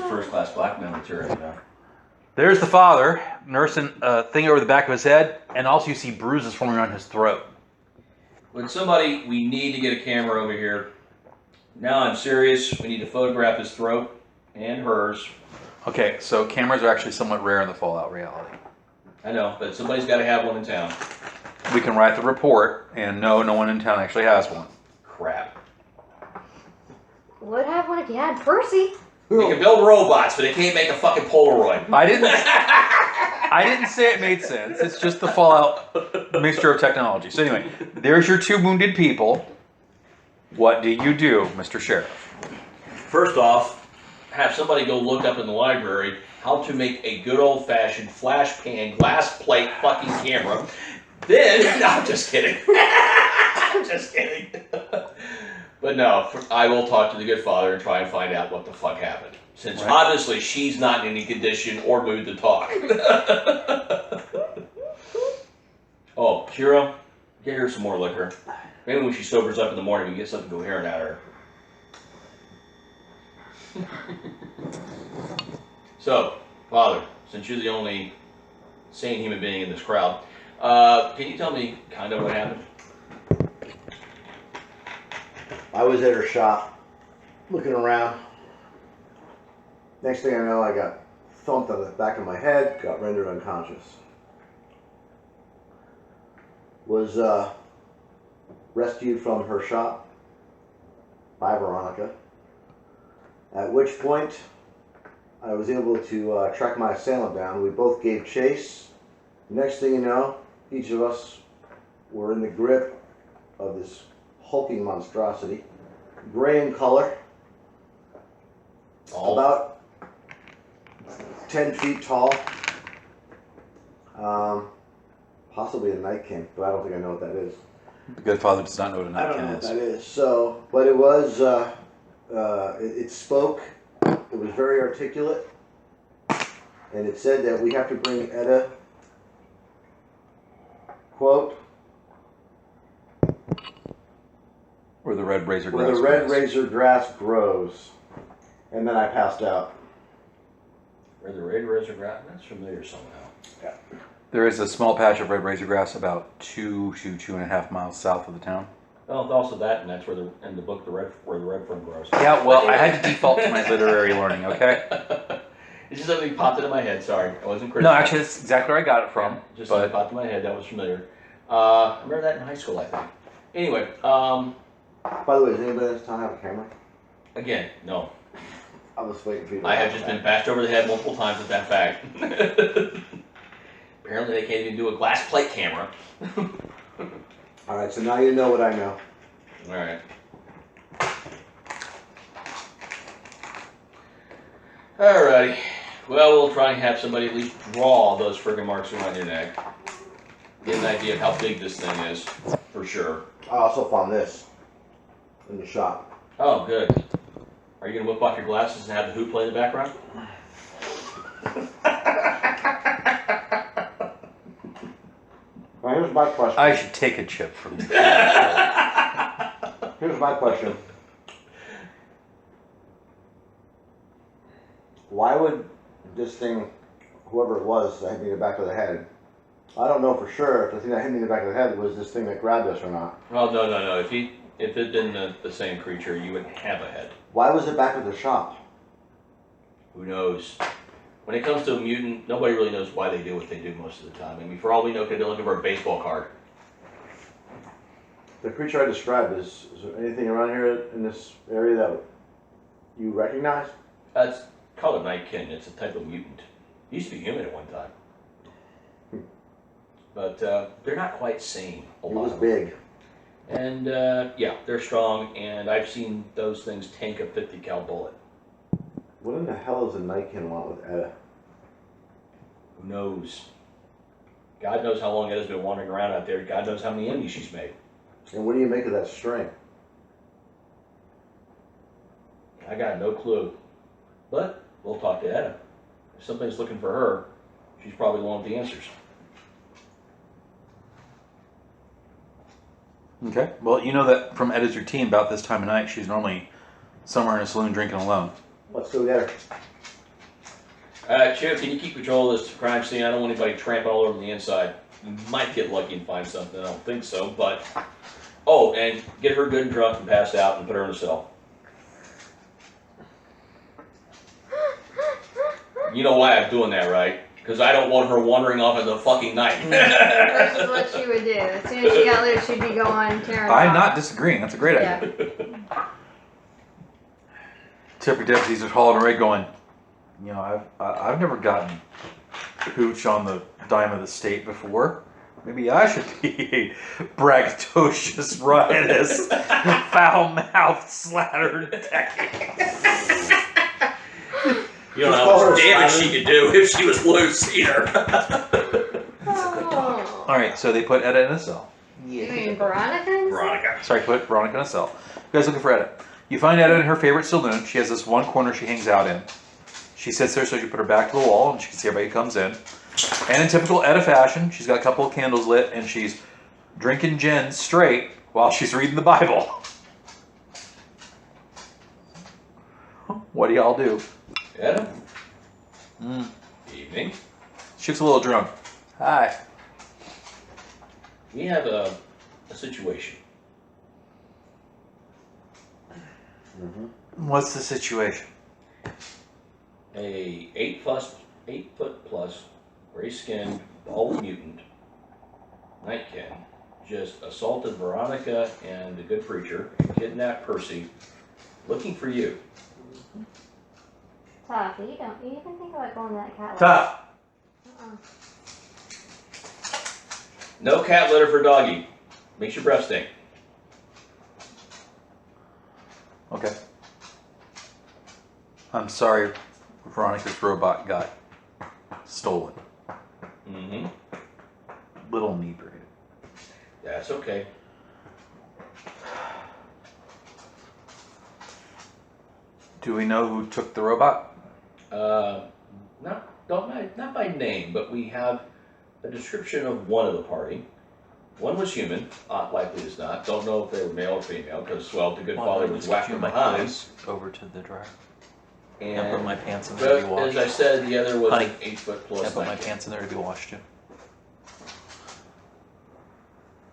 first-class blackmail material, you know. There's the father nursing a thing over the back of his head, and also you see bruises forming around his throat. When somebody, we need to get a camera over here. Now I'm serious. We need to photograph his throat and hers. Okay, so cameras are actually somewhat rare in the Fallout reality. I know, but somebody's got to have one in town. We can write the report, and no one in town actually has one. Crap. Would have one if you had Percy. They can build robots, but they can't make a fucking Polaroid. I didn't say it made sense. It's just the Fallout mixture of technology. So anyway, there's your 2 wounded people. What do you do, Mr. Sheriff? First off, have somebody go look up in the library how to make a good old-fashioned flash pan glass plate fucking camera. Then, no, I'm just kidding. I'm just kidding. But no, I will talk to the good father and try and find out what the fuck happened. Since obviously she's not in any condition or mood to talk. Oh, Shiro, get her some more liquor. Maybe when she sobers up in the morning, we can get something coherent out of her. So, Father, since you're the only sane human being in this crowd, can you tell me kind of what happened? I was at her shop, looking around. Next thing I know, I got thumped on the back of my head, got rendered unconscious. Was rescued from her shop by Veronica, at which point I was able to track my assailant down. We both gave chase. Next thing you know, each of us were in the grip of this hulking monstrosity, gray in color, about 10 feet tall, possibly a Nightkin, but I don't think I know what that is. The good father does not know what a I don't know Nightkin what is. that is. So, but it was, it spoke, it was very articulate, and it said that we have to bring Etta, quote, Where the red razor grass where the red grows. razor grass grows. And then I passed out. Where the red razor grass? That's familiar somehow. Yeah. There is a small patch of red razor grass about 2 to 2.5 miles south of the town. Well, also that, and that's where in the book where the red fern grows. Yeah, well, I had to default to my literary learning, okay? It's just something popped into my head. Sorry, I wasn't No, critical. actually, that's exactly where I got it from. Just but something popped in my head that was familiar. I remember that in high school, I think. Anyway, By the way, does anybody in this town have a camera? again, no. I was waiting for you to I have laugh just at been bashed over the head multiple times with that fact. Apparently, they can't even do a glass plate camera. All right, so now you know what I know. All right. Alrighty. Well, we'll try and have somebody at least draw those friggin' marks around your neck. Get an idea of how big this thing is, for sure. I also found this in the shop. Oh, good. Are you gonna whip off your glasses and have the Who play in the background? Now here's my question. I should take a chip from you. Here's my question. Why would this thing, whoever it was, that hit me in the back of the head, I don't know for sure if the thing that hit me in the back of the head was this thing that grabbed us or not. Well, no. If it had been the same creature, you wouldn't have a head. Why was it back at the shop? Who knows? When it comes to a mutant, nobody really knows why they do what they do most of the time. I mean, for all we know, could they look for a baseball card? The creature I described, is there anything around here in this area that you recognize? That's called a Nightkin. It's a type of mutant. It used to be human at one time. But they're not quite sane. It was big. And yeah, they're strong, and I've seen those things tank a 50 cal bullet. What in the hell does a Nightkin want with Etta? Who knows? God knows how long Edda's been wandering around out there. God knows how many enemies she's made. And what do you make of that string? I got no clue. But we'll talk to Etta. If somebody's looking for her, she's probably the one with the answers. Okay. Well, you know that from Edda's routine, about this time of night, she's normally somewhere in a saloon drinking alone. Let's go get her. Sheriff, can you keep control of this crime scene? I don't want anybody tramping all over the inside. We might get lucky and find something. I don't think so, but... Oh, and get her good and drunk and passed out and put her in a cell. You know why I'm doing that, right? Because I don't want her wandering off in the fucking night. This is what she would do. As soon as she got loose, she'd be going tearing I'm off. not disagreeing. That's a great Yeah. idea. Temporary deputies are hauling away going, you know, I've never gotten hooch on the dime of the state before. Maybe I should be a braggadocious, riotous, foul-mouthed, slattered detective. You don't know how much damage she could do if she was loose either. Oh. All right, so they put Edda in a cell. You mean Veronica? Veronica. Sorry, put Veronica in a cell. You guys looking for Edda. You find Edda in her favorite saloon. She has this one corner she hangs out in. She sits there so you put her back to the wall and she can see everybody who comes in. And in typical Edda fashion, she's got a couple of candles lit and she's drinking gin straight while she's reading the Bible. What do y'all do? Edda? Evening. She looks a little drunk. Hi. We have a situation. What's the situation? A 8-foot plus, gray-skinned, bald mutant, Nightkin, just assaulted Veronica and the good preacher and kidnapped Percy, looking for you. Tough. You even think about going to that cat. Tough. No cat litter for doggy. Makes your breath stink. Okay. I'm sorry Veronica's robot got stolen. Mm-hmm. Little inebriated. That's okay. Do we know who took the robot? Not by name, but we have a description of one of the party. One was human, likely as not. Don't know if they were male or female, because, well, the good father was whacking behind. Over to the dryer. And, I put my pants in there to be but as washed. I said, the other was Honey, an 8-foot I plus. put my Nightkin. pants in there to be washed too.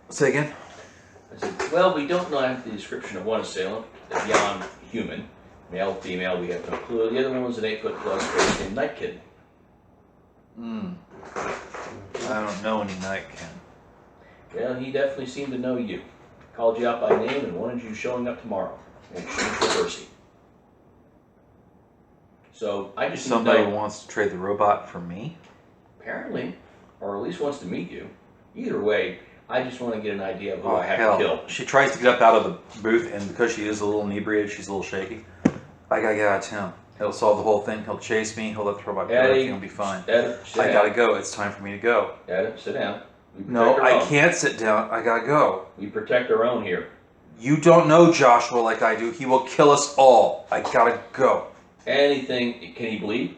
Say again? I said, well, we don't know the description of one assailant beyond human. Male, female, we have no clue. The other one was an 8-foot plus gray-skinned Nightkin. I don't know any Nightkin. Well, he definitely seemed to know you. Called you out by name and wanted you showing up tomorrow in exchange for Percy. So I just Somebody need to know, wants to trade the robot for me? apparently, or at least wants to meet you. Either way, I just want to get an idea of who Oh, I have hell. to kill. She tries to get up out of the booth, and because she is a little inebriated, she's a little shaky. I gotta get out of town. He'll solve the whole thing. He'll chase me. He'll let the robot go. Eddie, Everything will be fine. Adam, sit I down. gotta go. It's time for me to go. Adam, sit down. We No, protect our I own. can't sit down. I gotta go. We protect our own here. You don't know Joshua like I do. He will kill us all. I gotta go. Anything, can he bleed?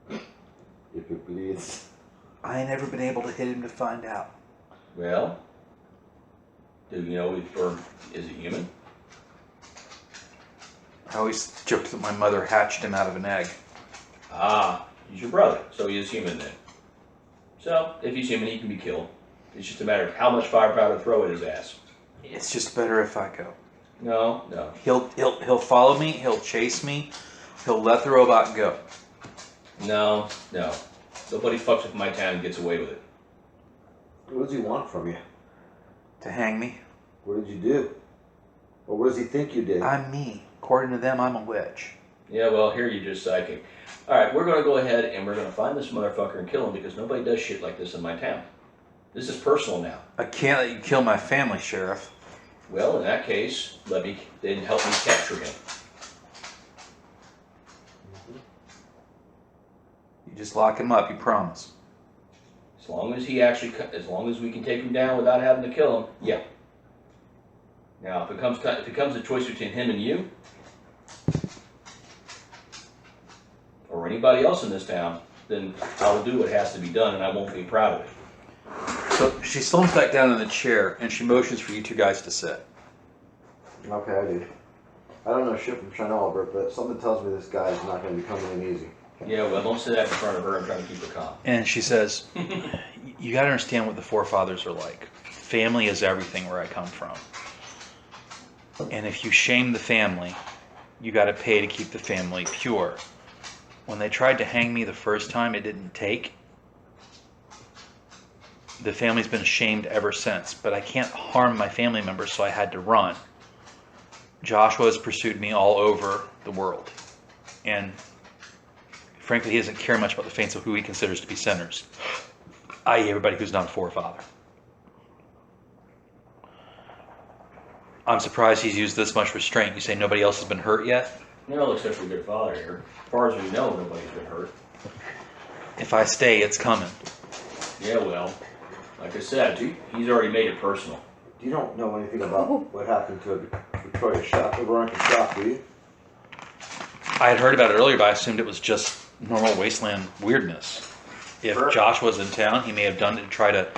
If it bleeds. I ain't never been able to hit him to find out. Well, do you know is it human? I always joked that my mother hatched him out of an egg. Ah, he's your brother, so he is human then. So, if he's human, he can be killed. It's just a matter of how much firepower to throw at his ass. It's just better if I go. No. He'll follow me. He'll chase me. He'll let the robot go. No. Nobody fucks with my town and gets away with it. What does he want from you? To hang me. What did you do? Or what does he think you did? I'm me. According to them, I'm a witch. Yeah, well, here you're just psychic. Alright, we're gonna go ahead and we're gonna find this motherfucker and kill him because nobody does shit like this in my town. This is personal now. I can't let you kill my family, Sheriff. Well, in that case, let me then help me capture him. You just lock him up, you promise. As long as as long as we can take him down without having to kill him, yeah. Now, if it comes a choice between him and you, or anybody else in this town, then I will do what has to be done, and I won't be proud of it. So she slumps back down in the chair, and she motions for you two guys to sit. Okay, I do. I don't know shit from Chernobyl, but something tells me this guy is not going to be coming in easy. Yeah, well, don't say that in front of her. I'm trying to keep her calm. And she says, you got to understand what the forefathers are like. Family is everything where I come from. And if you shame the family, you got to pay to keep the family pure. When they tried to hang me the first time, it didn't take. The family's been shamed ever since, but I can't harm my family members, so I had to run. Joshua has pursued me all over the world. And frankly, he doesn't care much about the fates of who he considers to be sinners, i.e. everybody who's not a forefather. I'm surprised he's used this much restraint. You say nobody else has been hurt yet? No, except for your father here. As far as we know, nobody's been hurt. If I stay, it's coming. Yeah, well, like I said, he's already made it personal. You don't know anything about what happened to Victoria's shop, the Veronica shop, do you? I had heard about it earlier, but I assumed it was just normal wasteland weirdness. If Sure. Josh was in town, he may have done it to try to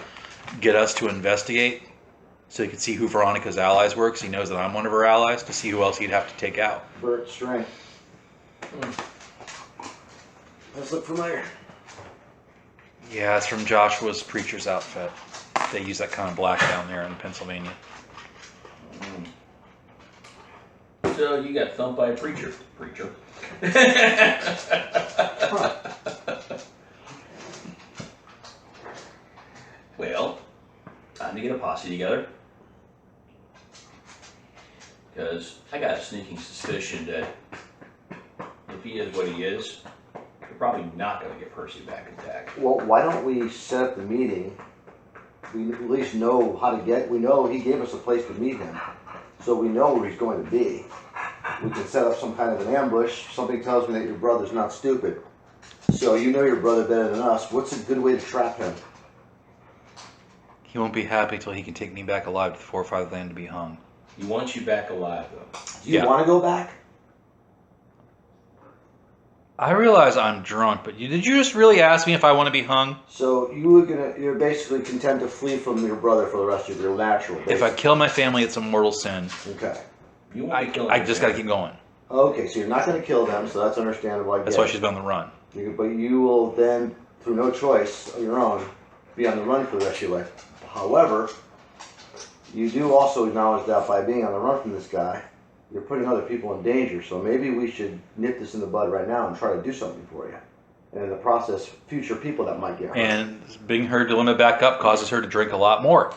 get us to investigate so he could see who Veronica's allies were, because he knows that I'm one of her allies, to see who else he'd have to take out. Bert String. Does look familiar. Yeah, it's from Joshua's preacher's outfit. They use that kind of black down there in Pennsylvania. So you got thumped by a preacher. Well, time to get a posse together. Because I got a sneaking suspicion that if he is what he is, we're probably not going to get Percy back intact. Well, why don't we set up the meeting? We at least know how to get, we know he gave us a place to meet him. So we know where he's going to be. We can set up some kind of an ambush. Something tells me that your brother's not stupid. So you know your brother better than us. What's a good way to trap him? He won't be happy till he can take me back alive to the forefatherland to be hung. He wants you back alive, though. Do you Yeah. want to go back? I realize I'm drunk, but did you just really ask me if I want to be hung? So you're basically content to flee from your brother for the rest of your natural. If I kill my family, it's a mortal sin. Okay. You won't be killing I your just got to family. keep going. Okay, so you're not going to kill them, so that's understandable. I That's get why it. she's been on the run. But you will then, through no choice of your own, be on the run for the rest of your life. However, you do also acknowledge that by being on the run from this guy, you're putting other people in danger. So maybe we should nip this in the bud right now and try to do something for you. And in the process, future people that might get hurt. And being her to limit back up causes her to drink a lot more.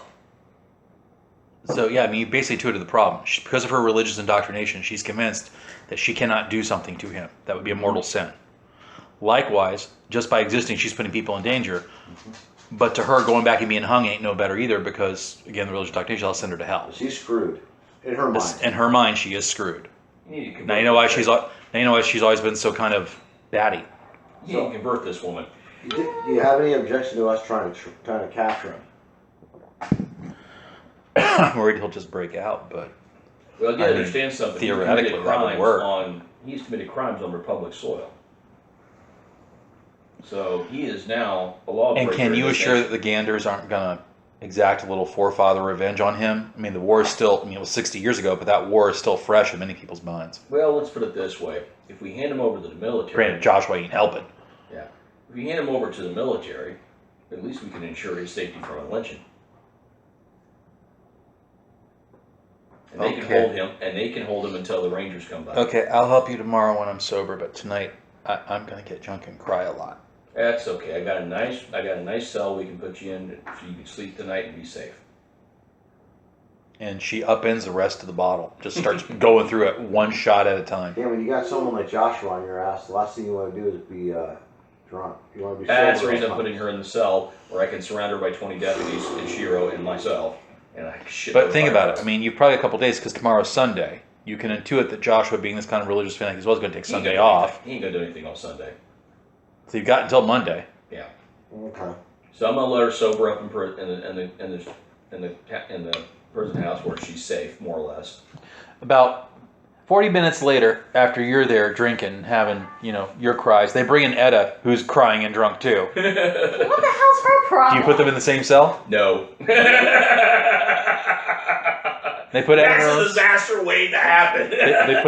So yeah, I mean, you basically two to the problem. Because of her religious indoctrination, she's convinced that she cannot do something to him. That would be a mortal sin. Likewise, just by existing, she's putting people in danger. But to her, going back and being hung ain't no better either, because again, the religious indoctrination will send her to hell. She's screwed. In her mind. In her mind, she is screwed. You need to convert Now you know why this she's always been so kind of batty. You need to convert this woman. Do you have any objection to us trying to capture him? I'm worried he'll just break out, but Well, you I gotta mean, understand something. theoretically, He's committed that would crimes work. He's committed crimes on Republic soil. So he is now a lawbreaker. and can in you this assure nation. that the Ganders aren't gonna exact a little forefather revenge on him? I mean, the war is still, I mean, it was 60 years ago, but that war is still fresh in many people's minds. Well, let's put it this way: if we hand him over to the military, Granted, Joshua ain't helping. yeah, if we hand him over to the military, at least we can ensure his safety from a lynching. And they can Okay. hold him, and they can hold him until the Rangers come back. Okay, I'll help you tomorrow when I'm sober, but tonight I'm gonna get drunk and cry a lot. That's okay. I got a nice cell we can put you in, so you can sleep tonight and be safe. And she upends the rest of the bottle. Just starts going through it one shot at a time. Yeah, when you got someone like Joshua on your ass, the last thing you want to do is be drunk. You want to be That's the sober reason all I'm the putting her in the cell where I can surround her by 20 deputies and Shiro and myself. And I shit. But think about it. I mean, you've probably a couple days because tomorrow's Sunday. You can intuit that Joshua, being this kind of religious fanatic, as well, is going to take Sunday off. He ain't gonna do anything on Sunday. So you've got until Monday. Yeah. time. Okay. So I'm gonna let her sober up in the prison house where she's safe, more or less. About 40 minutes later, after you're there drinking, having, your cries, they bring in Etta, who's crying and drunk too. What the hell's her Do problem? you put them in the same cell? No. They put Etta in her That's a own. disaster waiting to happen. They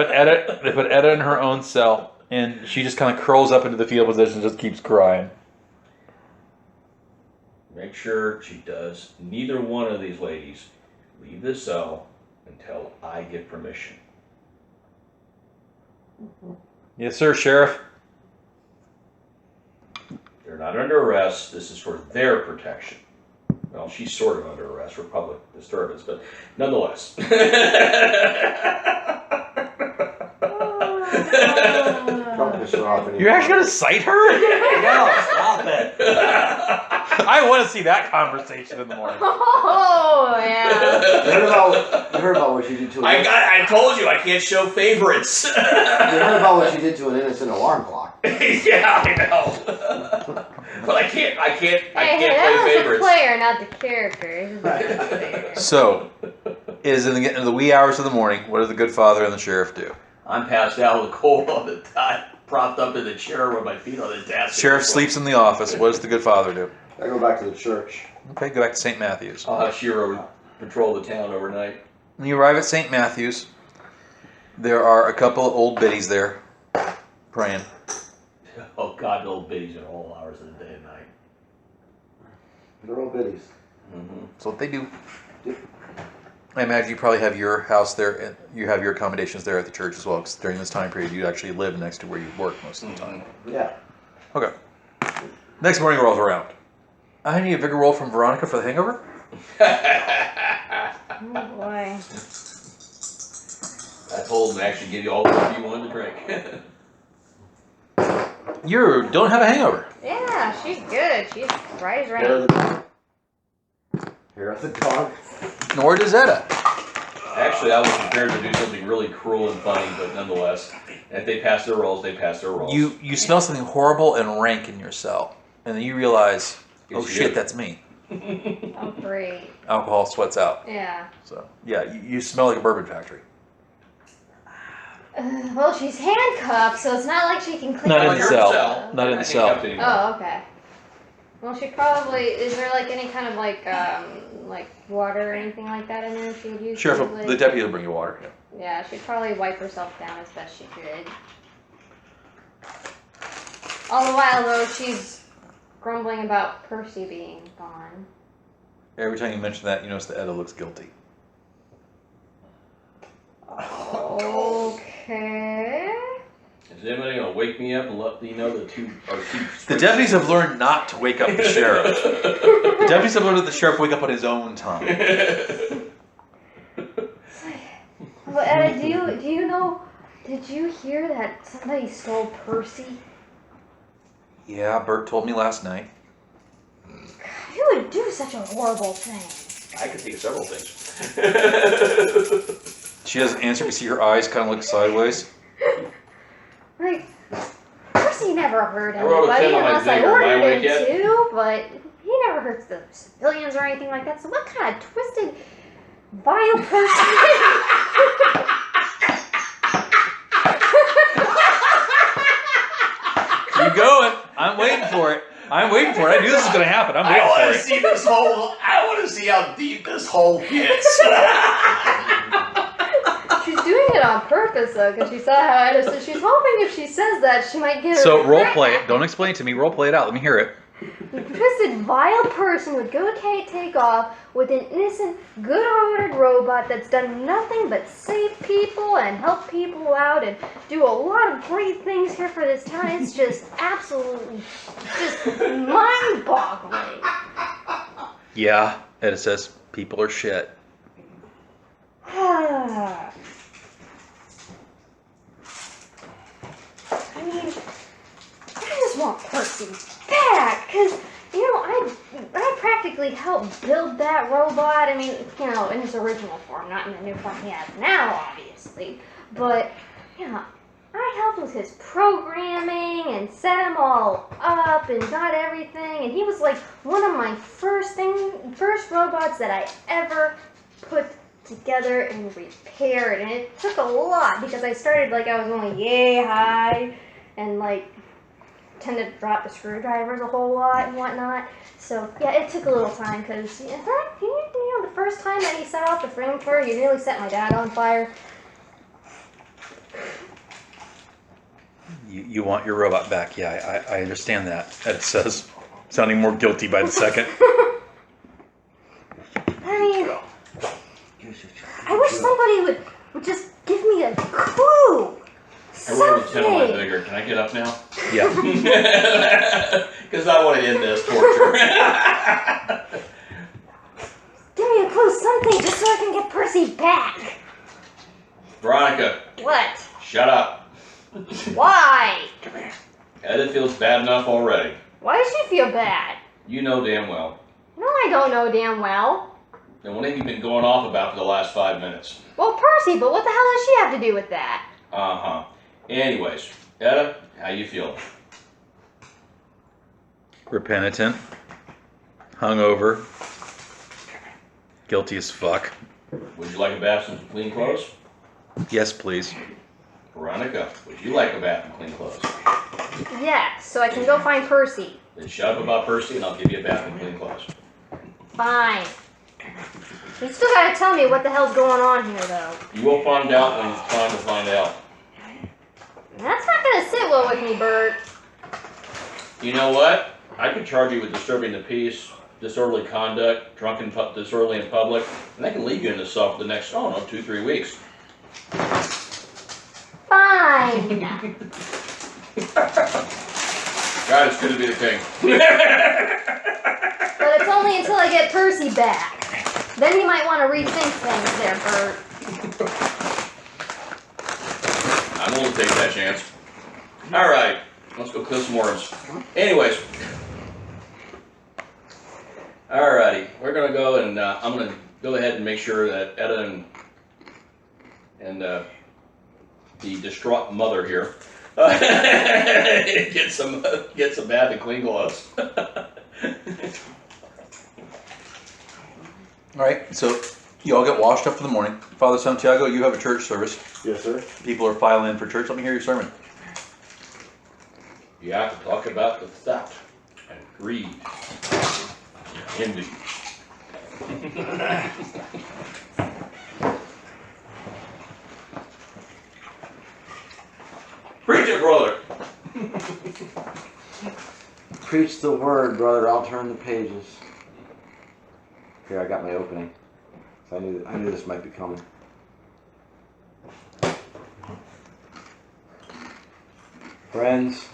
put Etta in her own cell, And she just kind of curls up into the fetal position and just keeps crying. Make sure she does neither one of these ladies leave the cell until I give permission. Yes, sir, Sheriff. They're not under arrest. This is for their protection. Well, she's sort of under arrest for public disturbance, but nonetheless. Don't piss her off anymore. You're actually going to cite her? No, stop it. I want to see that conversation in the morning. Oh yeah. You heard about what she did to an I told you I can't show favorites. You heard about what she did to an innocent alarm clock. Yeah, I know. But I can't Hey, play that was favorites. the player, not the character. So, it is in the wee hours of the morning. What do the good father and the sheriff do? I'm passed out with a cold on the top, propped up in the chair with my feet on the desk. Sheriff sleeps in the office. What does the good father do? I go back to the church. Okay, go back to St. Matthew's. I'll have Shiro patrol the town overnight. When you arrive at St. Matthew's, there are a couple of old biddies there praying. Oh God, the old biddies at all hours of the day and night. They're all biddies. Mm-hmm. That's what they do. I imagine you probably have your house there, and you have your accommodations there at the church as well, because during this time period, you actually live next to where you work most of the time. Yeah. Okay. Next morning rolls around. I need a bigger roll from Veronica for the hangover. Oh boy. I told him to actually give you all the you wanted to drink. You don't have a hangover. Yeah, she's good. She's right as Hair of rain. the dog. Hair of the dog. Nor does Etta. Actually, I was prepared to do something really cruel and funny, but nonetheless, if they pass their rolls, they pass their rolls. You smell something horrible and rank in your cell, and then you realize, Yes, oh you shit, do. that's me. Oh great. Alcohol sweats out. Yeah. So yeah, you smell like a bourbon factory. Well, she's handcuffed, so it's not like she can clean Not up in the her cell. stuff. Not in the I cell. ain't up anymore. Oh, okay. Well, she probably is there like any kind of like water or anything like that in there she would use? Sheriff, probably? the deputy will bring you water. Yeah, she'd probably wipe herself down as best she could. All the while, though, she's grumbling about Percy being gone. Every time you mention that, you notice that Etta looks guilty. Okay. Is anybody gonna wake me up and let me know the two are two? The deputies have learned not to wake up the sheriff. The deputies have learned that the sheriff wake up on his own time. Well, Etta, do you know? Did you hear that somebody stole Percy? Yeah, Bert told me last night. Who would do such a horrible thing? I can think of several things. She doesn't answer. We see her eyes kind of look sideways. Like, Percy never hurt I wrote a anybody 10 on my unless I finger. Am I ordered awake him yet? to, but he never hurts the civilians or anything like that. So what kind of twisted, vile person? Keep going. I'm waiting for it. I knew this was going to happen. I'm I waiting want for to it. see this whole. I want to see how deep this hole gets. She's doing it on purpose though, because she saw how Etta said she's hoping if she says that she might get her. So role play it. Don't explain it to me. Role play it out. Let me hear it. The twisted, vile person would go take off with an innocent, good-hearted robot that's done nothing but save people and help people out and do a lot of great things here for this town. It's just absolutely, just mind-boggling. Yeah, Etta says people are shit. I mean, I just want Percy back, because, you know, I practically helped build that robot. I mean, you know, in his original form, not in the new form he has now, obviously. But, you know, I helped with his programming and set him all up and got everything. And he was like one of my first robots that I ever put together and repaired. And it took a lot because I started like I was only yay high and like tend to drop the screwdrivers a whole lot and whatnot. So yeah, it took a little time because you know the first time that he set off the flamethrower, he nearly set my dad on fire. You want your robot back? Yeah, I understand that. Ed says, sounding more guilty by the second. I mean, I wish somebody would just give me a clue. I rolled a 10 on my Something. vigor. Can I get up now? Yeah. Because I want to end this torture. Give me a clue, something, just so I can get Percy back. Veronica, What? shut up. Why? Edith feels bad enough already. Why does she feel bad? You know damn well. No, I don't know damn well. And what have you been going off about for the last 5 minutes? Well, Percy, but what the hell does she have to do with that? Uh-huh. Anyways, Etta, how you feeling? Repenitent. Hungover. Guilty as fuck. Would you like a bath and some clean clothes? Yes, please. Veronica, would you like a bath and clean clothes? Yeah, so I can go find Percy. Then shut up about Percy and I'll give you a bath and clean clothes. Fine. You still gotta tell me what the hell's going on here, though. You will find out when it's time to find out. That's not gonna sit well with me, Bert. You know what? I could charge you with disturbing the peace, disorderly conduct, disorderly in public, and that can leave you in the cell for the next, 2-3 weeks. Fine. God, it's good to be the king. But it's only until I get Percy back. Then you might want to rethink things there, Bert. I'm willing to take that chance. All right, let's go kill some worms. Anyways, alrighty, we're gonna go and I'm gonna go ahead and make sure that Etta and the distraught mother here get some bath and clean clothes. All right, so you all get washed up for the morning. Father Santiago, you have a church service. Yes, sir. People are filing in for church. Let me hear your sermon. You have to talk about the theft and greed. Indeed. Preach it, brother. Preach the word, brother. I'll turn the pages. Here, I got my opening. So I knew this might be coming. Friends,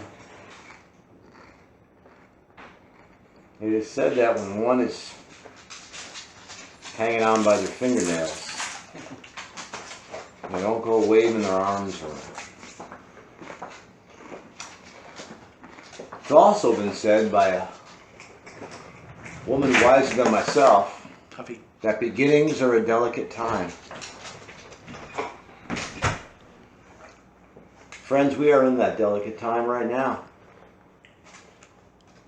it is said that when one is hanging on by their fingernails, they don't go waving their arms around. It's also been said by a woman wiser than myself that beginnings are a delicate time. Friends, we are in that delicate time right now.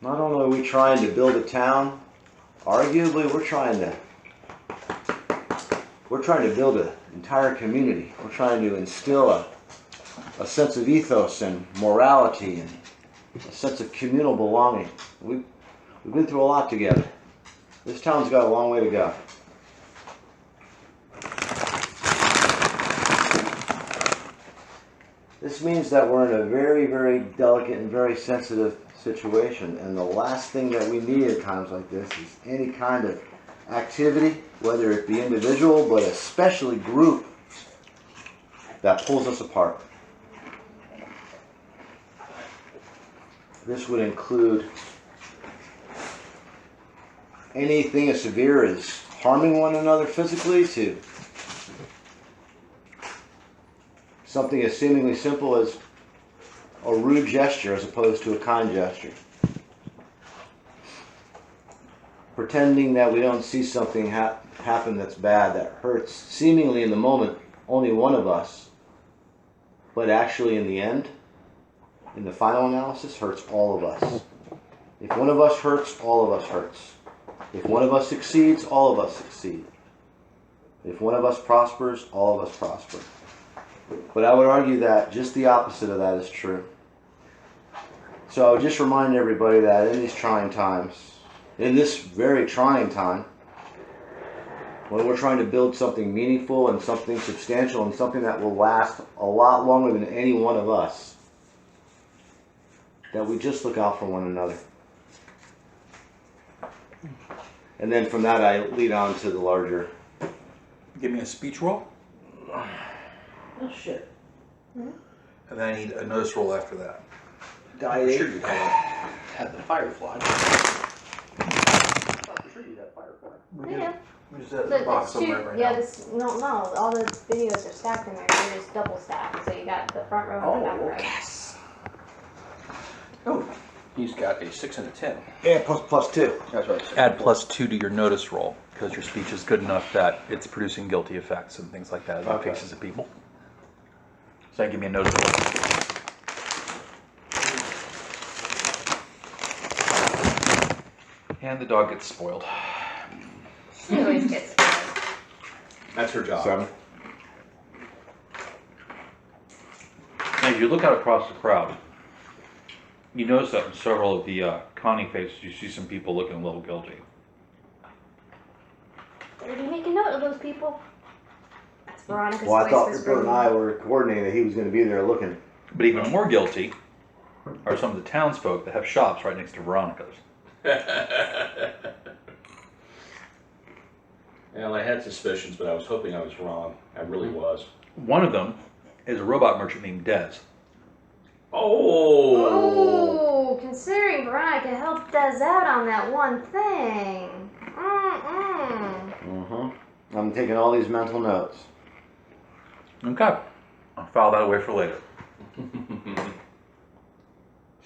Not only are we trying to build a town, arguably we're trying to build an entire community. We're trying to instill a sense of ethos and morality and a sense of communal belonging. We've been through a lot together. This town's got a long way to go. This means that we're in a very, very delicate and very sensitive situation. And the last thing that we need at times like this is any kind of activity, whether it be individual, but especially group, that pulls us apart. This would include anything as severe as harming one another physically to something as seemingly simple as a rude gesture as opposed to a kind gesture. Pretending that we don't see something happen that's bad, that hurts seemingly in the moment only one of us, but actually in the end, in the final analysis, hurts all of us. If one of us hurts, all of us hurts. If one of us succeeds, all of us succeed. If one of us prospers, all of us prosper. But I would argue that just the opposite of that is true. So I would just remind everybody that in these trying times, in this very trying time, when we're trying to build something meaningful and something substantial and something that will last a lot longer than any one of us, that we just look out for one another. And then from that I lead on to the larger. Give me a speech roll, Oh shit. and then I need a notice roll after that. Die I'm eight. sure you'd have the firefly. I'm sure you'd have firefly. Yeah. Just have So the box it's somewhere two, right yeah, now. this, no, all the videos are stacked in there. They're just double stacked. So you got the front row and the back row. yes. Oh, he's got a 6 and a 10. Yeah, plus 2. That's right. Add +2 to your notice roll because your speech is good enough that it's producing guilty effects and things like that in the Okay. faces of people. So give me a notice roll. And the dog gets spoiled. She always gets spoiled. That's her job. 7. As you look out across the crowd, you notice that in several of the conning faces, you see some people looking a little guilty. Did you make a note of those people? That's Veronica's Well, I voice thought whispering. Ripper and I were coordinating that he was going to be there looking. But even more guilty are some of the townsfolk that have shops right next to Veronica's. Well, I had suspicions, but I was hoping I was wrong. I really was. One of them is a robot merchant named Dez. Oh, considering Veronica helped Des out on that one thing. I'm taking all these mental notes. Okay. I'll file that away for later. Do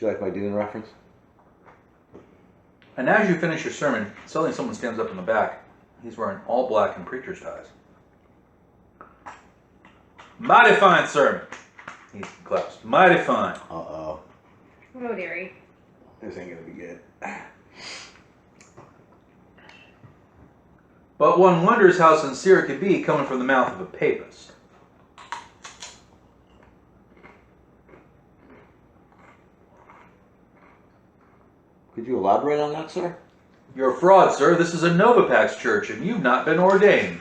you like my Dune reference? And as you finish your sermon, suddenly someone stands up in the back. He's wearing all black and preacher's ties. Mighty fine sermon. He claps. Mighty fine. Uh-oh. Oh, dearie. This ain't going to be good. But one wonders how sincere it could be coming from the mouth of a papist. Could you elaborate on that, sir? You're a fraud, sir. This is a Novapax church, and you've not been ordained.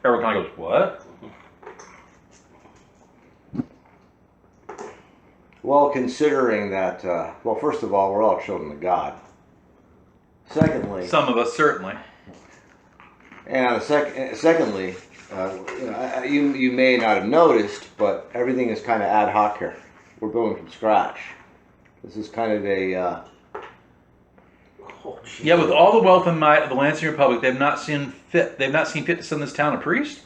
Everyone kind of goes, what? Well, considering that, well, first of all, we're all children of God. Secondly, Some of us, certainly. and on secondly, you may not have noticed, but everything is kind of ad hoc here. We're building from scratch. This is kind of a. Yeah, with all the wealth and might of the Lansing Republic, they've not seen fit to send this town a priest.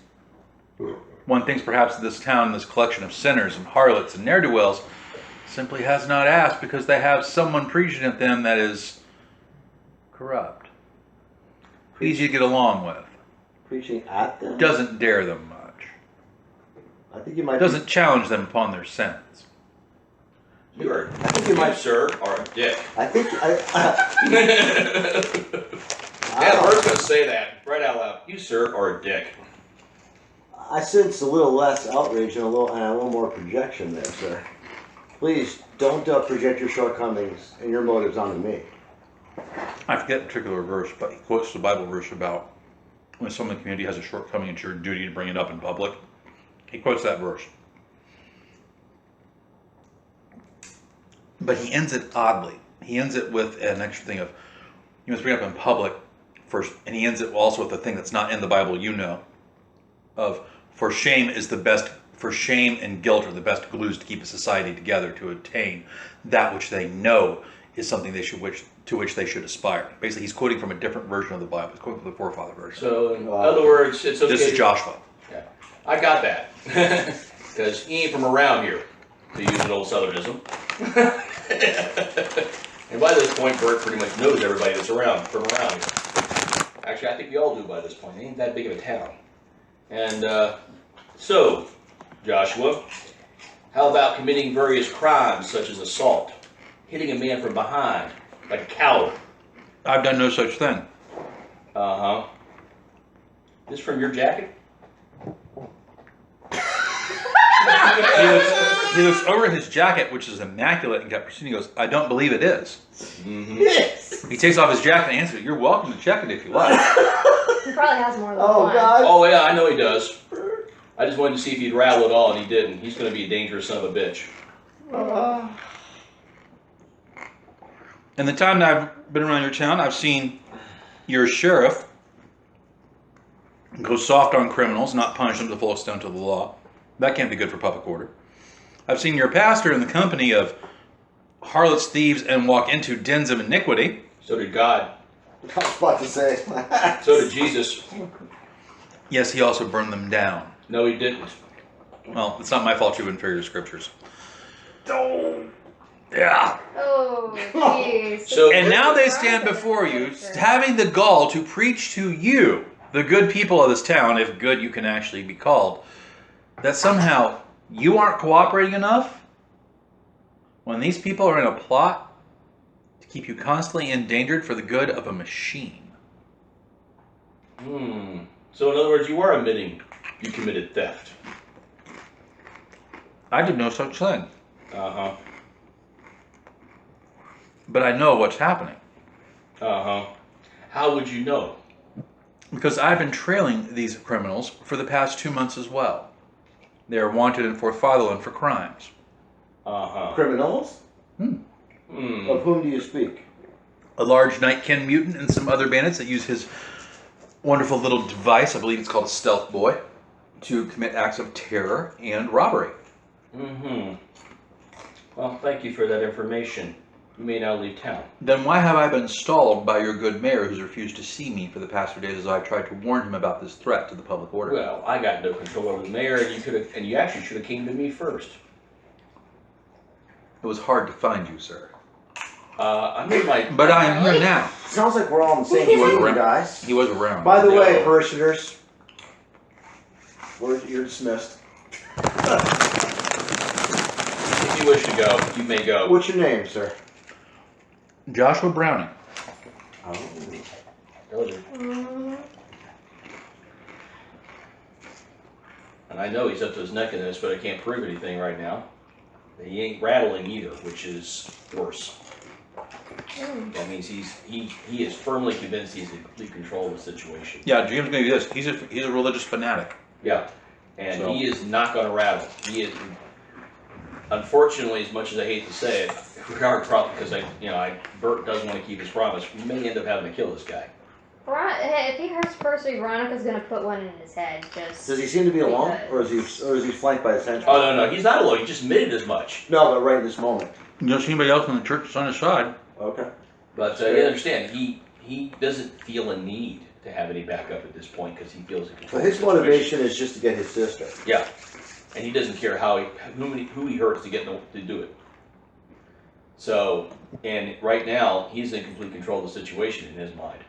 One thinks perhaps this town, this collection of sinners and harlots and ne'er-do-wells, simply has not asked because they have someone preaching at them that is corrupt, easy to get along with, Preaching at them? doesn't dare them much, I think you might. doesn't challenge them upon their sins. You are, I think you might, sir, are a dick. I think. Yeah, I was going to say that right out loud. You, sir, are a dick. I sense a little less outrage and a little more projection there, sir. Please don't project your shortcomings and your motives onto me. I forget the particular verse, but he quotes the Bible verse about when someone in the community has a shortcoming, it's your duty to bring it up in public. He quotes that verse. But he ends it oddly. He ends it with an extra thing of, you must bring it up in public first, and he ends it also with the thing that's not in the Bible, you know, of for shame and guilt are the best glues to keep a society together to attain that which they know is something to which they should aspire. Basically, he's quoting from a different version of the Bible. He's quoting from the forefather version. So, in other words, it's okay. This is Joshua. Yeah, I got that. Because he ain't from around here, to use an old Southernism. And by this point, Bert pretty much knows everybody that's from around here. Actually, I think we all do by this point. It ain't that big of a town. And so, Joshua, how about committing various crimes such as assault, hitting a man from behind, like a coward? I've done no such thing. Uh-huh. This from your jacket? He looks over at his jacket, which is immaculate, and got pursued. He goes, I don't believe it is. Mm-hmm. Yes. He takes off his jacket and answers, you're welcome to check it if you like. He probably has more than Oh one. God. Oh, yeah, I know he does. I just wanted to see if he'd rattle at all, and he didn't. He's going to be a dangerous son of a bitch. In the time that I've been around your town, I've seen your sheriff go soft on criminals, not punish them to the full extent of the law. That can't be good for public order. I've seen your pastor in the company of harlots, thieves, and walk into dens of iniquity. So did God. I was about to say. So did Jesus. Yes, he also burned them down. No, he didn't. Well, it's not my fault you inferior scriptures. Oh, yeah. Oh, jeez. So- And now they stand before you, having the gall to preach to you, the good people of this town, if good you can actually be called, that somehow you aren't cooperating enough when these people are in a plot to keep you constantly endangered for the good of a machine. So in other words, you are admitting you committed theft. I did no such thing, Uh-huh. but I know what's happening Uh-huh. How would you know? because I've been trailing these criminals for the past 2 months as well. They are wanted in Fort Fatherland for crimes. Uh-huh. Criminals? Hmm. Of whom do you speak? A large Nightkin mutant and some other bandits that use his wonderful little device, I believe it's called a stealth boy, to commit acts of terror and robbery. Mm-hmm. Well, thank you for that information. You may now leave town. Then why have I been stalled by your good mayor who's refused to see me for the past few days as I've tried to warn him about this threat to the public order? Well, I got no control over the mayor, and you actually should have came to me first. It was hard to find you, sir. I made my. But I am here now. Sounds like we're all on the same He was team, around. guys. He was around. By the No. way, parishioners, you're dismissed. If you wish to go, you may go. What's your name, sir? Joshua Browning. Oh. Those are- Mm, And I know he's up to his neck in this, but I can't prove anything right now. He ain't rattling either, which is worse. mm. That means he is firmly convinced he's in complete control of the situation. Yeah, Jim's going to do this. He's a religious fanatic. Yeah, and So- he is not going to rattle. He is, unfortunately, as much as I hate to say it, we are probably because Bert doesn't want to keep his promise. We may end up having to kill this guy. Hey, if he hurts Percy, Veronica's gonna put one in his head. Just Does he seem to be alone, because- or is he flanked by his henchmen? Oh no, he's not alone. He just admitted as much. No, but right in this moment. You don't see anybody else in the church that's on his side. Okay. But you understand, he doesn't feel a need to have any backup at this point because he feels in So control. his of the situation. motivation is just to get his sister. Yeah, and he doesn't care who he hurts to get to do it. So, and right now he's in complete control of the situation in his mind.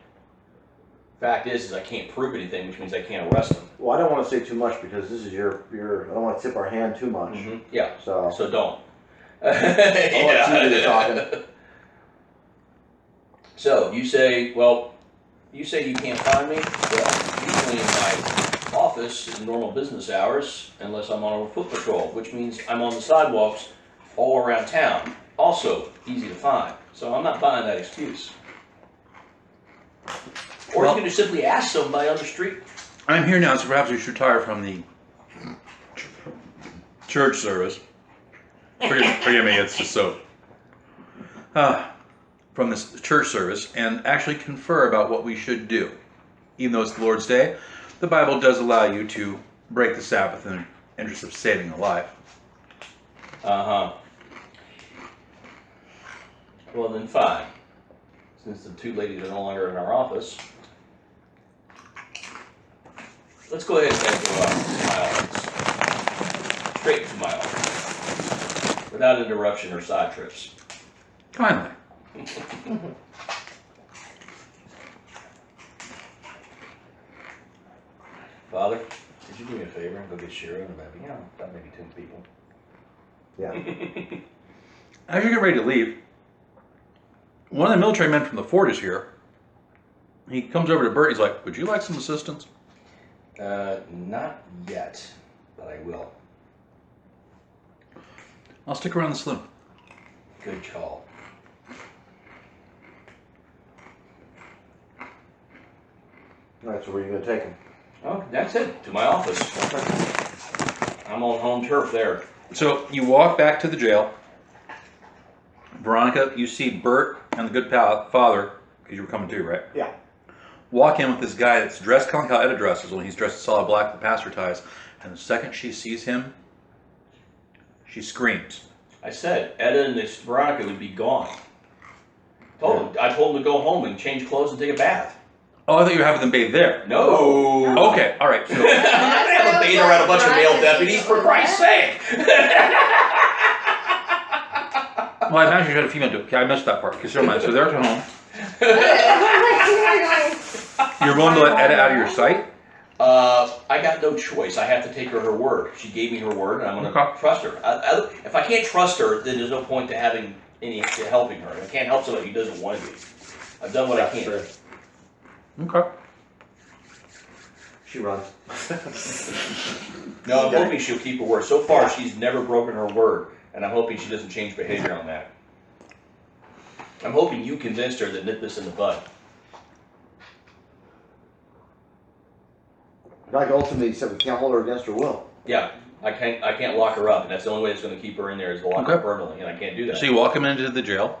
Fact is I can't prove anything, which means I can't arrest him. Well, I don't want to say too much because this is your. I don't want to tip our hand too much. Yeah, So. so don't. I'll let you do the talking. So you say you can't find me. Well, usually in my office in normal business hours, unless I'm on a foot patrol, which means I'm on the sidewalks all around town. Also easy to find. So I'm not buying that excuse. Or Well- you can just simply ask somebody on the street. I'm here now, so perhaps we should retire from the church service. Forgive me, it's just so. From this church service and actually confer about what we should do. Even though it's the Lord's Day, the Bible does allow you to break the Sabbath in the interest of saving a life. Uh-huh. Well then fine. Since the two ladies are no longer in our office, let's go ahead and go to my office. Straight to my office. Without interruption or side trips. Kindly. Father, could you do me a favor and go get Shira and maybe, about maybe 10 people? Yeah. As you get ready to leave, one of the military men from the fort is here. He comes over to Bert. He's like, "Would you like some assistance?" Not yet, but I will. I'll stick around the saloon. Good call. All right. So where are you going to take him? Oh, that's it. To my office. I'm on home turf there. So you walk back to the jail. Veronica, you see Bert and the good father, because you were coming too, right? Yeah. Walk in with this guy that's dressed kind of like how Etta dresses, when he's dressed in solid black with pastor ties, and the second she sees him, she screams. I said, Etta and this Veronica would be gone. I told them to go home and change clothes and take a bath. Oh, I thought you were having them bathe there. No. Okay, all right. So, I'm not gonna have a bathe around a bunch of male deputies, for Christ's sake. well, I imagine you had a female do it. Okay, I missed that part. Okay, so never mind. So they're at home. You're willing to let Etta out of your sight? I got no choice. I have to take her word. She gave me her word, and I'm going to trust her. If I can't trust her, then there's no point to helping her. I can't help somebody who doesn't want to be. I've done what I can. Okay. She runs. No, I'm hoping she'll keep her word. So far, she's never broken her word, and I'm hoping she doesn't change behavior on that. I'm hoping you convinced her to nip this in the bud. Like ultimately, said we can't hold her against her will. Yeah, I can't lock her up, and that's the only way that's going to keep her in there is to lock her permanently, and I can't do that. So you walk him into the jail,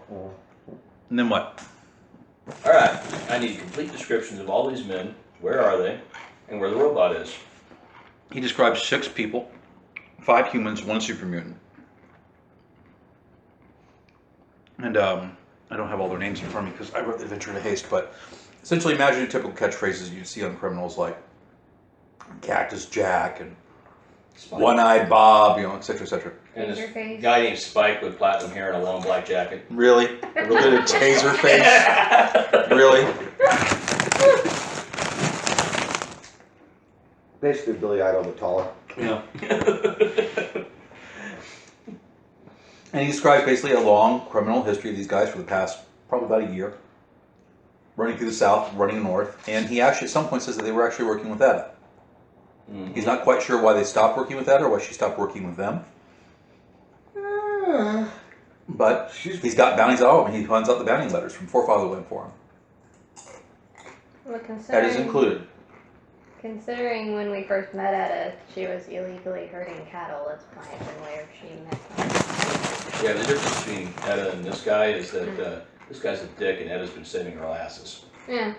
and then what? All right, I need complete descriptions of all these men. Where are they, and where the robot is? He describes 6 people, 5 humans, 1 super mutant. And I don't have all their names in front of me because I wrote the adventure in haste, but essentially imagine your typical catchphrases you'd see on criminals like Cactus Jack and Spike. One-Eyed Bob, et cetera, et cetera. And this Taserface. guy named Spike with platinum hair and a long black jacket. Really? A really good taser face? Really? Basically, Billy Idol, but taller. Yeah. And he describes basically a long criminal history of these guys for the past probably about a year. Running through the South, running north. And he actually at some point says that they were actually working with Etta. Mm-hmm. He's not quite sure why they stopped working with Etta or why she stopped working with them. But he's got bounties at all. He finds out the bounty letters from Forefather went for him. Well, That is included. Considering when we first met Etta, she was illegally herding cattle. That's probably where she met him. Yeah, the difference between Etta and this guy is that this guy's a dick and Etta's been saving her asses. Yeah.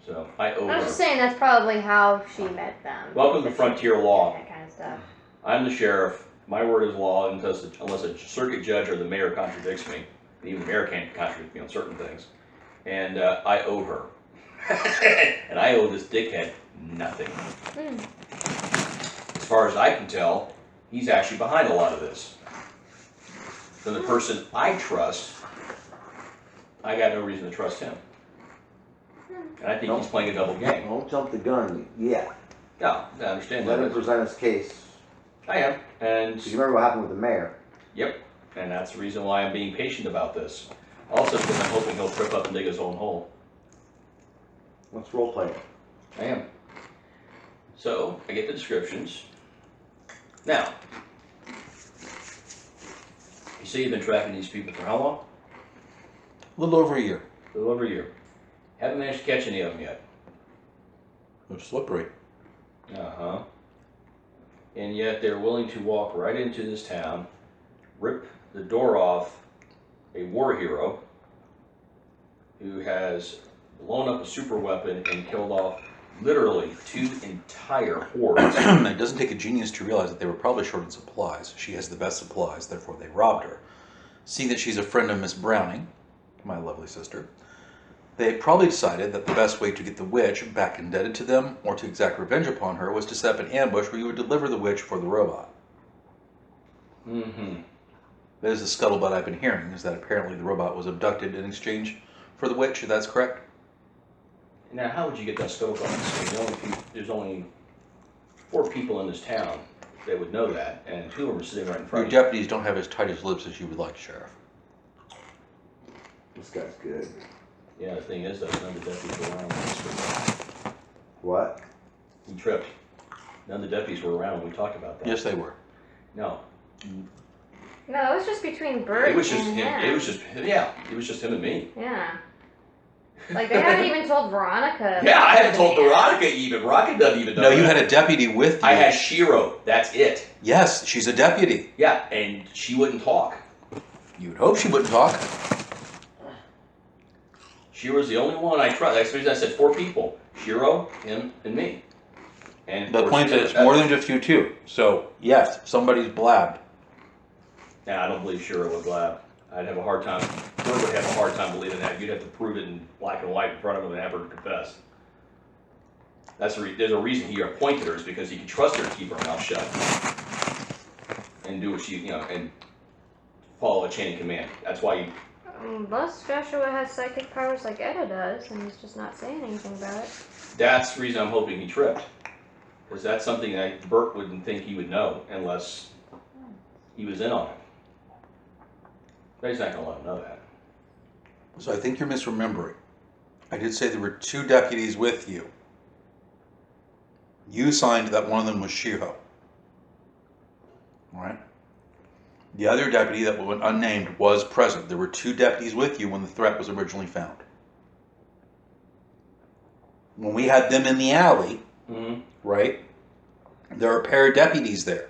So I owe I was her. just saying that's probably how she met them. Welcome to Frontier Law. That kind of stuff. I'm the sheriff. My word is law unless a circuit judge or the mayor contradicts me. Even the mayor can't contradict me on certain things. And I owe her. And I owe this dickhead nothing. As far as I can tell, he's actually behind a lot of this. So the person I trust, I got no reason to trust him. And I think he's playing a double game. Don't jump the gun yet. No, I understand Let him that. present his case. I am. And You remember what happened with the mayor? yep, and that's the reason why I'm being patient about this. Also, because I'm hoping he'll trip up and dig his own hole. Let's role play it. I am. So, I get the descriptions. Now, you say you've been tracking these people for how long? A little over a year. A little over a year. Haven't managed to catch any of them yet. They're slippery. Uh-huh. And yet they're willing to walk right into this town, rip the door off a war hero who has blown up a super weapon and killed off literally 2 entire hordes. It doesn't take a genius to realize that they were probably short on supplies. She has the best supplies, therefore they robbed her. Seeing that she's a friend of Miss Browning, my lovely sister, they probably decided that the best way to get the witch back indebted to them or to exact revenge upon her was to set up an ambush where you would deliver the witch for the robot. Mm-hmm. That is the scuttlebutt I've been hearing, is that apparently the robot was abducted in exchange for the witch, if that's correct. Now, how would you get that scuttlebutt? There's only 4 people in this town that would know that, and 2 of them are sitting right in Your front of you. deputies don't have as tight as lips as you would like, Sheriff. This guy's good. Yeah, the thing is, though, none of the deputies were around when he tripped. What? He tripped. None of the deputies were around when we talked about that. Yes, they were. No. No, it was just between Bert It was just and him. him. It was just him and me. Yeah. Like, they haven't even told Veronica. Yeah, I haven't told Veronica even. Veronica doesn't even know. No, you that. had a deputy with you. I had Shiro. That's it. Yes, she's a deputy. Yeah, and she wouldn't talk. You would hope she wouldn't talk. Shiro's the only one I trust. That's the reason I said 4 people. Shiro, him, and me. And The point is, it's more than just you two. So, yes, somebody's blabbed. Nah, I don't believe Shiro would blab. I'd have a hard time. Bird would have a hard time believing that. You'd have to prove it in black and white in front of him and have her confess. There's a reason he appointed her, is because he could trust her to keep her mouth shut and do what she, and follow a chain of command. That's why you. Unless Joshua has psychic powers like Etta does, and he's just not saying anything about it. That's the reason I'm hoping he tripped, because that's something that Bert wouldn't think he would know unless he was in on it. But he's not going to let him know that. So I think you're misremembering. I did say there were 2 deputies with you. You signed that one of them was Shiro. All right? The other deputy that went unnamed was present. There were 2 deputies with you when the threat was originally found. When we had them in the alley, right, there are a pair of deputies there.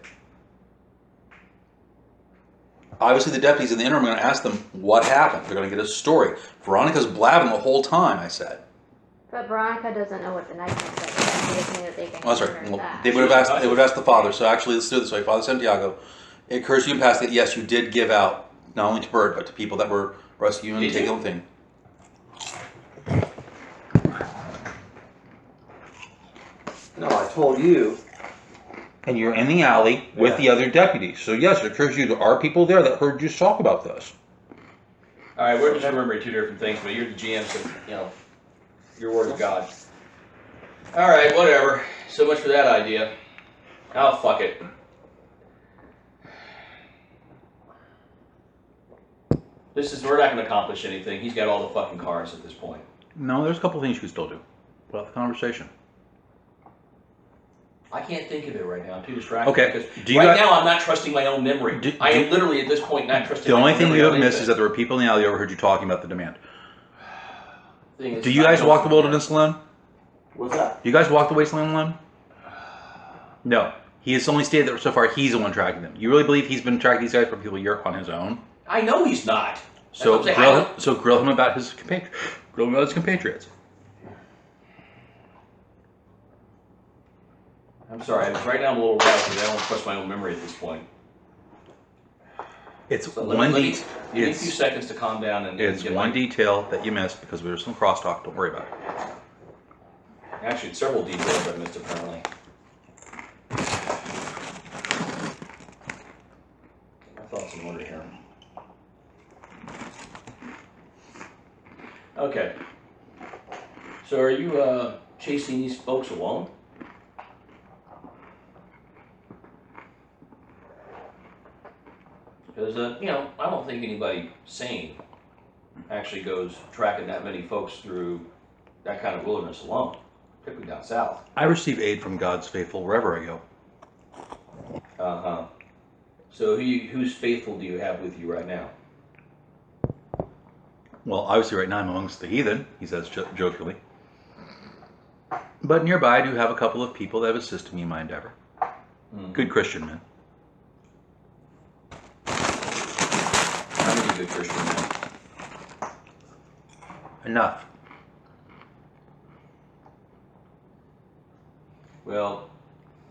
Obviously, the deputies in the interim are going to ask them what happened. They're going to get a story. Veronica's blabbing the whole time, I said. But Veronica doesn't know what the night said. That doesn't mean that they can Oh, sorry. consider Well, that. they would have asked the father. So actually, let's do it this way. Father Santiago, it occurs to you in past that yes, you did give out not only to Bert but to people that were rescuing and taking the thing. No, I told you. And you're in the alley with the other deputies. So yes, it occurs to you there are people there that heard you talk about this. All right, we're just remembering 2 different things, but you're the GM, so, your word is God. All right, whatever. So much for that idea. Oh, fuck it. We're not going to accomplish anything. He's got all the fucking cards at this point. No, there's a couple things you can still do. Put out the conversation. I can't think of it right now. I'm too distracted. Okay. Because now I'm not trusting my own memory. I am literally at this point not trusting The my only own thing memory. you have missed is that there were people in the alley overheard you talking about the demand. Thing is, Do you guys walk the wilderness alone? What's that? Do you guys walk the wasteland alone? No. He has only stated that so far he's the one tracking them. You really believe he's been tracking these guys for people you're on his own? I know he's not. So grill him about his compatriots. I'm sorry. Right now I'm a little wild because I don't trust my own memory at this point. It's So one give me a few it's seconds to calm down and it's get one my... detail that you missed because there's some crosstalk. Don't worry about it. Actually, it's several details I missed apparently. My thoughts in order here. Okay. So are you chasing these folks alone? Because, I don't think anybody sane actually goes tracking that many folks through that kind of wilderness alone, particularly down south. I receive aid from God's faithful wherever I go. Uh-huh. So who's faithful do you have with you right now? Well, obviously right now I'm amongst the heathen, he says jokingly. But nearby I do have a couple of people that have assisted me in my endeavor. Good Christian men. How many good Christian men? Enough. Well,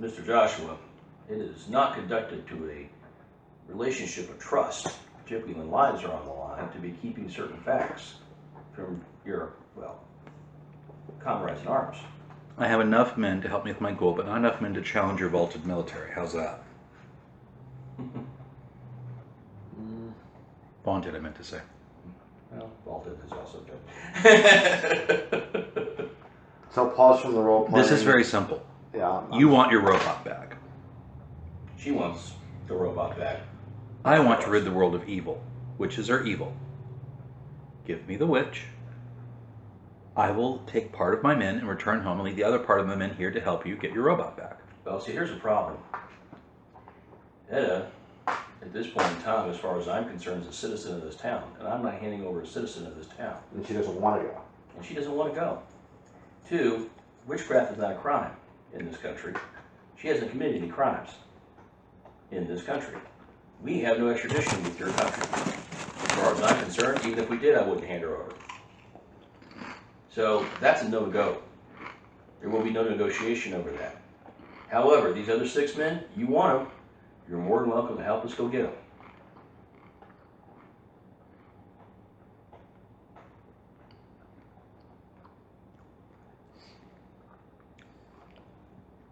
Mr. Joshua, it is not conducted to a relationship of trust, particularly when lives are on the line, to be keeping certain facts from your, comrades in arms. I have enough men to help me with my goal, but not enough men to challenge your vaulted military. How's that? Vaunted, I meant to say. Well, vaulted is also good. So pause from the role playing. This is very simple. Yeah. You want your robot back. She wants the robot back. I want to rid the world of evil. Witches are evil. Give me the witch. I will take part of my men and return home and leave the other part of my men here to help you get your robot back. Well, see, here's the problem. Etta, at this point in time, as far as I'm concerned, is a citizen of this town, and I'm not handing over a citizen of this town. And she doesn't want to go. And she doesn't want to go. 2, witchcraft is not a crime in this country. She hasn't committed any crimes in this country. We have no extradition with your country. As far as I'm concerned, even if we did, I wouldn't hand her over. So that's a no-go. There will be no negotiation over that. However, these other 6 men, you want them, you're more than welcome to help us go get them.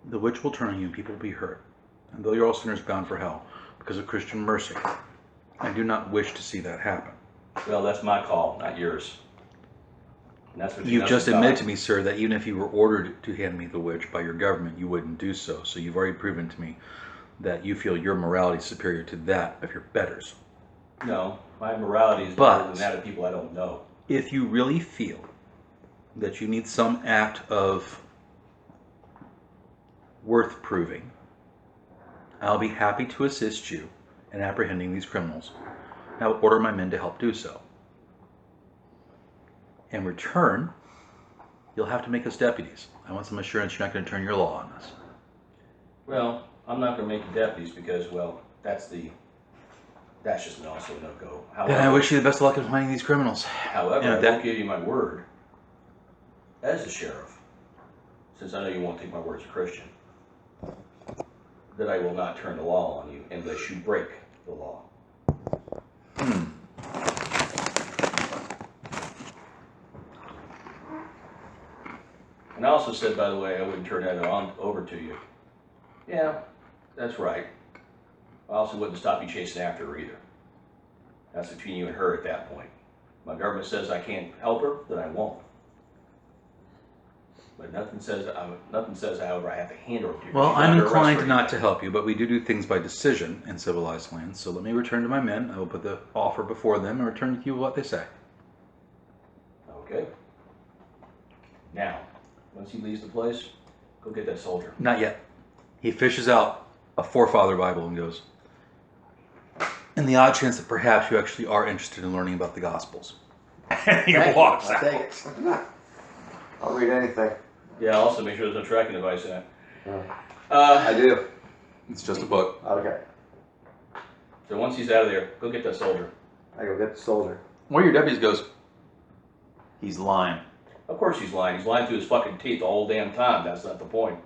The witch will turn on you and people will be hurt. And though you're all sinners bound for hell because of Christian mercy, I do not wish to see that happen. Well, that's my call, not yours. And that's what You just admitted to me, sir, that even if you were ordered to hand me the witch by your government, you wouldn't do so. So you've already proven to me that you feel your morality is superior to that of your betters. No, my morality is But- better than that of people I don't know. If you really feel that you need some act of worth proving, I'll be happy to assist you in apprehending these criminals. I will order my men to help do so. In return, you'll have to make us deputies. I want some assurance you're not going to turn your law on us. Well, I'm not going to make you deputies because, well, that's just an also no-go. Then I wish you the best of luck in finding these criminals. However, Yeah, I that- will give you my word as the sheriff, since I know you won't take my word as a Christian, that I will not turn the law on you unless you break the law. And I also said, by the way, I wouldn't turn that over to you. Yeah, that's right. I also wouldn't stop you chasing after her either. That's between you and her at that point. My government says I can't help her, then I won't. But nothing says, however, I have to hand her to you. Well, She's I'm under arrest inclined or not to anything. help you, but we do things by decision in civilized lands. So let me return to my men. I will put the offer before them and return to you what they say. Okay. Now, once he leaves the place, go get that soldier. Not yet. He fishes out a forefather Bible and goes, in the odd chance that perhaps you actually are interested in learning about the Gospels. And he Thank walks you. out. I'll take it. I'll read anything. Yeah, also make sure there's no tracking device in it. I do. It's just a book. Okay. So once he's out of there, go get that soldier. I go get the soldier. One of your deputies goes, he's lying. Of course he's lying. He's lying through his fucking teeth the whole damn time. That's not the point.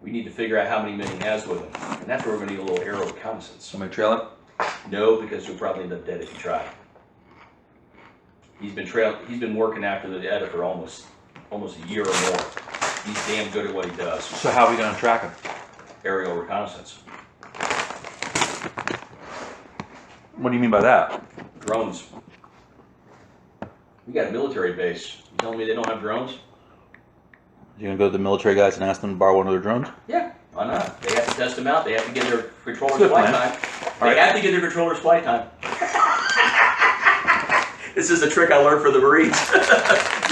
We need to figure out how many men he has with him. And that's where we're going to need a little aero reconnaissance. Somebody trail it? No, because you'll probably end up dead if you try. He's been working after the editor for almost a year or more. He's damn good at what he does. So how are we going to track him? Aerial reconnaissance. What do you mean by that? Drones. We got a military base. You telling me they don't have drones? You going to go to the military guys and ask them to borrow one of their drones? Yeah, why not? They have to test them out. They have to get their controller's Good flight plan. time. They have to get their controller's flight time. This is a trick I learned for the Marines.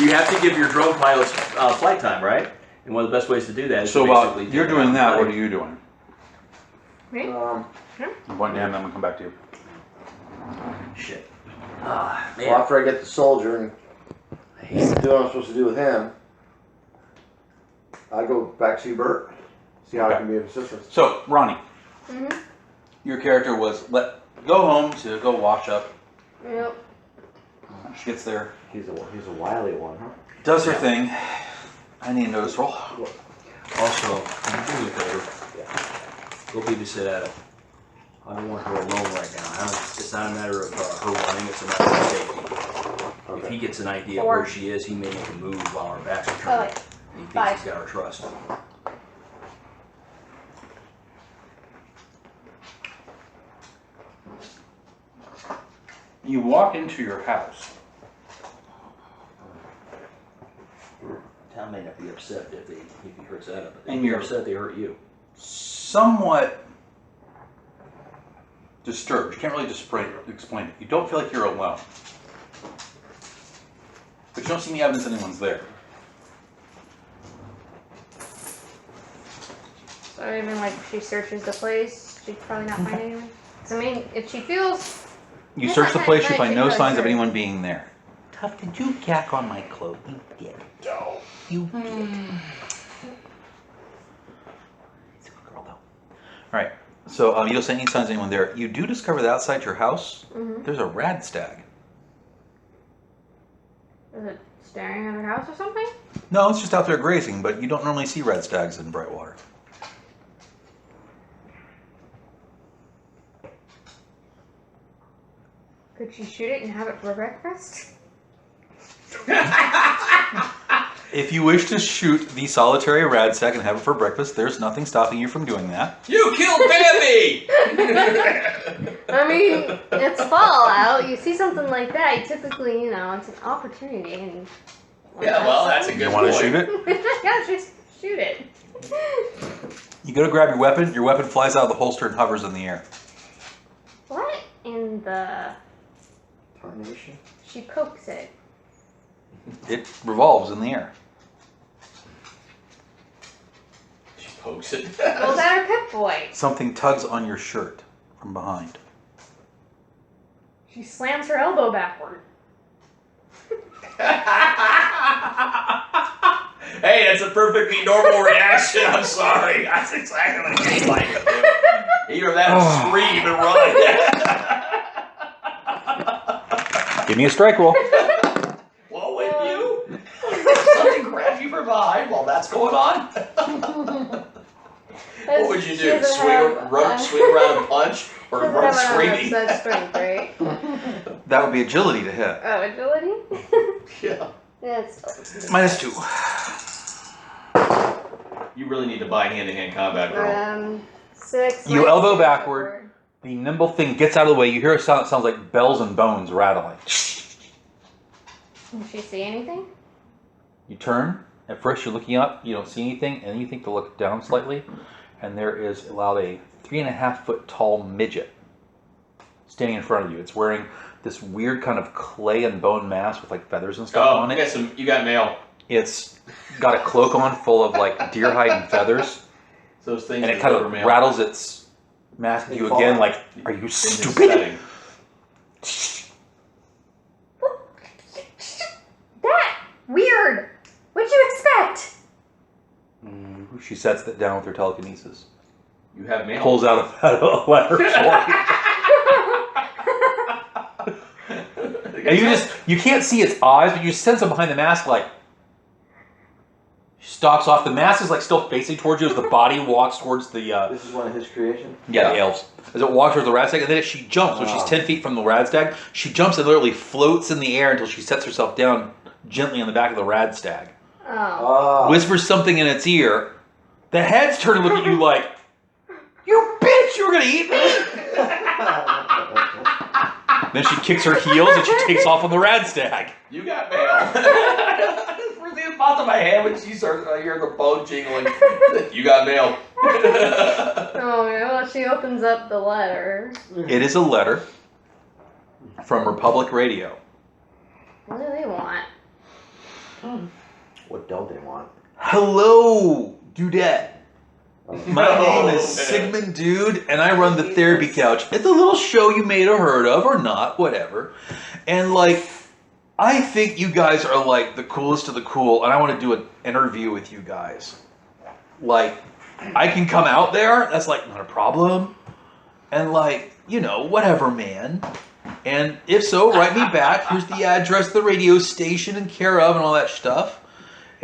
You have to give your drone pilots flight time, right? And one of the best ways to do that is So to while basically you're take them doing out that, and what are you doing? Me? I'm pointing to him, then I'm going to come back to you. Shit. Well, after I get the soldier and do what I'm supposed to do with him, I go back to Bert, see how I Okay. can be of assistance. So, Ronnie, Mm-hmm. your character was go home to go wash up. Yep. She gets there, He's a wily one, huh? does her thing. I need a notice roll. Also, can you do me a favor? Go babysit Adam. I don't want her alone right now. It's not a matter of her running, it's a matter of safety. If he gets an idea of where she is, he may make a move while our backs are Oh, turned. yeah. He thinks Bye. he's got our trust. You walk into your house. Town may not be upset if he hurts Adam, but And they're you're- upset they hurt you. Somewhat disturbed. You can't really explain it. You don't feel like you're alone. But you don't see any evidence anyone's there. So even like if she searches the place, she'd probably not find anyone. 'Cause I mean, if she feels You Yes, search I the can- place, you I find can no go signs of through. anyone being there. Tough, did you cack on my clothes? You did. No. You did. He's a good girl, though. Alright, so you don't see any signs of anyone there. You do discover that outside your house, Mhm. there's a rad stag. is it staring at her house or something? No, it's just out there grazing, but you don't normally see red stags in Brightwater. Could she shoot it and have it for breakfast? If you wish to shoot the solitary radstag and have it for breakfast, there's nothing stopping you from doing that. You killed Bambi! I mean, it's fall out. You see something like that, you typically, it's an opportunity. And Yeah, well, that's a good You want to point. shoot it? yeah, just shoot it. You go to grab your weapon flies out of the holster and hovers in the air. What in the... Tarnation? She pokes it. It revolves in the air. She pokes it. Was that her Pip Boy? Something tugs on your shirt from behind. She slams her elbow backward. Hey, that's a perfectly normal reaction. I'm sorry. That's exactly what it tastes like. Either that or scream and run. Give me a strike roll. What would you? Something grabs you from behind while that's going on? What would you do? Swing around and punch? Or run screaming? That's strength, right? That would be agility to hit. Oh, agility? Yeah. That's -2. You really need to buy hand-to-hand combat, girl. 6. You elbow backward. The nimble thing gets out of the way. You hear a sound that sounds like bells and bones rattling. Did she see anything? You turn. At first you're looking up. You don't see anything. And then you think to look down slightly. And there is allowed a 3.5-foot tall midget standing in front of you. It's wearing this weird kind of clay and bone mask with like feathers and stuff on it. You got mail. It's got a cloak on full of like deer hide and feathers. Those things And it that kind deliver of mail. rattles its mask at you again like, are you In this stupid? setting. That! Weird! What'd you expect? She sets it down with her telekinesis. You have mail. Pulls out a letter for you. And you can't see its eyes, but you sense it behind the mask like, she stalks off. The mask is like still facing towards you as the body walks towards the, This is one of his creations? the elves. As it walks towards the radstag, and then as she jumps, when she's 10 feet from the radstag, she jumps and literally floats in the air until she sets herself down gently on the back of the radstag. Oh. Whispers something in its ear. The heads turn and look at you like, you bitch, you were gonna eat me? Then she kicks her heels and she takes off on the radstag. You got mail. First thing that popped in my head when she starts hearing the phone jingling. You got mail. Oh, well, she opens up the letter. It is a letter from Republic Radio. What do they want? What don't they want? Hello, Dudette. My Oh, name is man. Sigmund Dude, and I run the Therapy Couch. It's a little show you may have heard of, or not, whatever. And, like, I think you guys are, like, the coolest of the cool, and I want to do an interview with you guys. Like, I can come out there, that's, like, not a problem. And, like, whatever, man. And if so, write me back. Here's the address of the radio station and care of and all that stuff.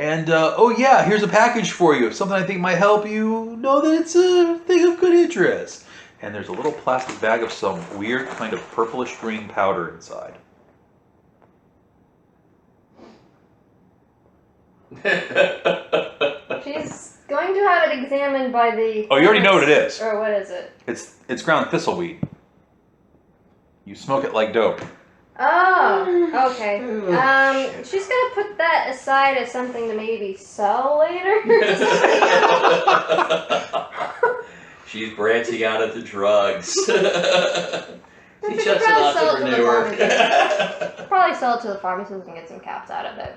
And, oh yeah, here's a package for you. Something I think might help you know that it's a thing of good interest. And there's a little plastic bag of some weird kind of purplish green powder inside. She's going to have it examined by the... Oh, you already know what it is. Or what is it? It's ground thistleweed. You smoke it like dope. Oh, okay. She's gonna put that aside as something to maybe sell later. She's branching out into drugs. She's She just could an probably sell it to the entrepreneur. Probably sell it to the pharmacist and get some caps out of it.